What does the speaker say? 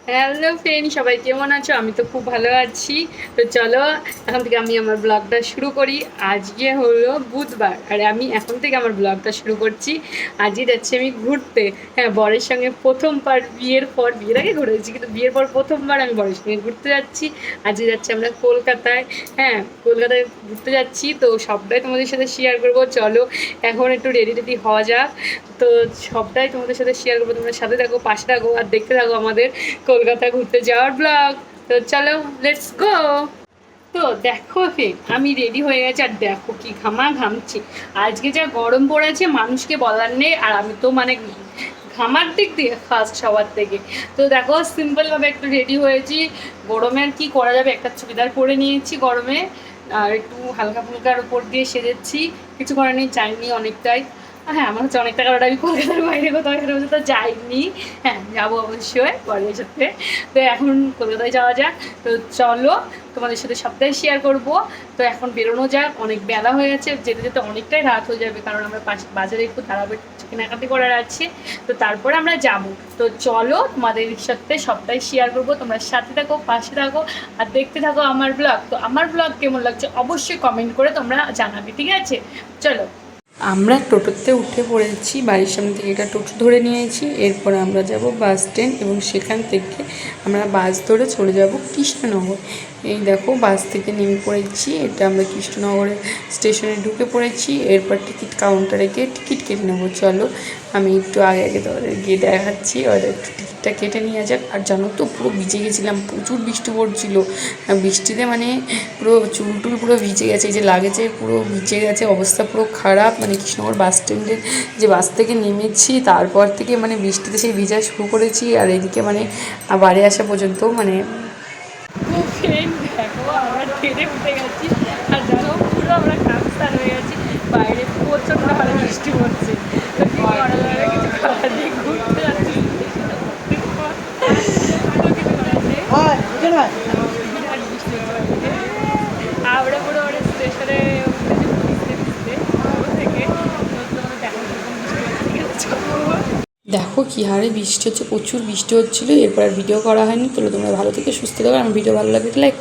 Hello friend, সবাই কেমন আছো? আমি তো খুব ভালো আছি। তো চলো এখন থেকে আমি আমার ব্লগটা শুরু করি। আজকে হলো বুধবার আর আমি এখন থেকে আমার ব্লগটা শুরু করছি। আজকে যাচ্ছি আমি ঘুরতে। হ্যাঁ, বরের সঙ্গে প্রথমবার, বিয়ের পর, বিয়ের আগে ঘুরেছি কিন্তু বিয়ের পর প্রথমবার আমি বরের সঙ্গে ঘুরতে যাচ্ছি। আজকে যাচ্ছি আমরা কলকাতায়। হ্যাঁ, কলকাতায় ঘুরতে যাচ্ছি, তো সবটাই তোমাদের সাথে শেয়ার করবো। চলো এখন একটু রেডি রেডি হওয়া যাক। তো সবটাই তোমাদের সাথে শেয়ার করবো, তোমরা সাথে থাকো, পাশে থাকো আর দেখতে থাকো আমাদের কলকাতা ঘুরতে যাওয়ার ব্লগ। তো চলো, লেটস গো। তো দেখো আমি রেডি হয়ে গেছি আর দেখো কি ঘামছি। আজকে যা গরম পড়েছে মানুষকে বলার নেই, আর আমি তো মানে ঘামার দিক দিয়ে ফার্স্ট সবার থেকে। তো দেখো সিম্পলভাবে একটু রেডি হয়েছি। গরমে আর কি করা যাবে, একটা চুড়িদার পরে নিয়েছি গরমে, আর একটু হালকা ফুলকার উপর দিয়ে সেজেছি। কিছু করার নেই, চাইনি অনেকটাই। হ্যাঁ, আমার হচ্ছে অনেক টাকার আমি কলকাতার বাইরে কোথাও এখানে তো যাইনি। হ্যাঁ, যাবো অবশ্যই পরের সাথে। তো এখন কলকাতায় যাওয়া যাক। তো চলো তোমাদের সাথে সবটাই শেয়ার করব। তো এখন বেরোনো যাক, অনেক বেলা হয়ে গেছে, যেতে যেতে অনেকটাই রাত হয়ে যাবে, কারণ আমরা বাজারে একটু দাঁড়াবো, কেনাকাটি করার আছে। তো তারপরে আমরা যাব। তো চলো তোমাদের সাথে সবটাই শেয়ার করব, তোমরা সাথে থাকো, পাশে থাকো আর দেখতে থাকো আমার ব্লগ। তো আমার ব্লগ কেমন লাগছে অবশ্যই কমেন্ট করে তোমরা জানাবে, ঠিক আছে? চলো, আমরা টোটোতে উঠে পড়েছি, বাড়ির সামনে থেকে এটা টোটো ধরে নিয়েছি। এরপর আমরা যাব বাস স্ট্যান্ড এবং সেখান থেকে আমরা বাস ধরে চলে যাব কৃষ্ণনগর। এই দেখো বাস থেকে নেমে পড়েছি, এটা আমরা কৃষ্ণনগরের স্টেশনে ঢুকে পড়েছি। এরপর টিকিট কাউন্টারে গিয়ে টিকিট কেটে নেবো। চলো আমি একটু আগে আগে তোমাদের গিয়ে দেখাচ্ছি, ওদের একটু টিকিটটা কেটে নিয়ে যাক। আর জানো তো পুরো ভিজে গেছিলাম, প্রচুর বৃষ্টি পড়ছিল। বৃষ্টিতে মানে পুরো চুল টুল পুরো ভিজে গেছে, এই যে লাগেছে পুরো ভিজে গেছে, অবস্থা পুরো খারাপ। মানে কৃষ্ণনগর বাস স্ট্যান্ডে যে বাস থেকে নেমেছি তারপর থেকে মানে বৃষ্টিতে সেই ভিজা শুরু করেছি, আর এদিকে মানে বাড়ি আসা পর্যন্ত মানে দেখো আমরা ট্রেনে উঠে গেছি। আর দেখো পুরো আমরা কাকস্থান হয়ে গেছি, বাইরে প্রচণ্ড ভালো বৃষ্টি পড়ছে। তো কি করা যাবে, কিছু করার নেই, ঘুরতে যাচ্ছি। বিরাট বৃষ্টি হচ্ছে, আমরা পুরো ওটা স্টেশনে উঠেছি ভিজতে ভিজতে থেকে। দেখো কি হারে বৃষ্টি হচ্ছে, প্রচুর বৃষ্টি হচ্ছিলো। এরপর আর ভিডিও করা হয়নি। তো তোমরা ভালো থেকে সুস্থ থাকো, আমার ভিডিও ভালো লাগে লাইক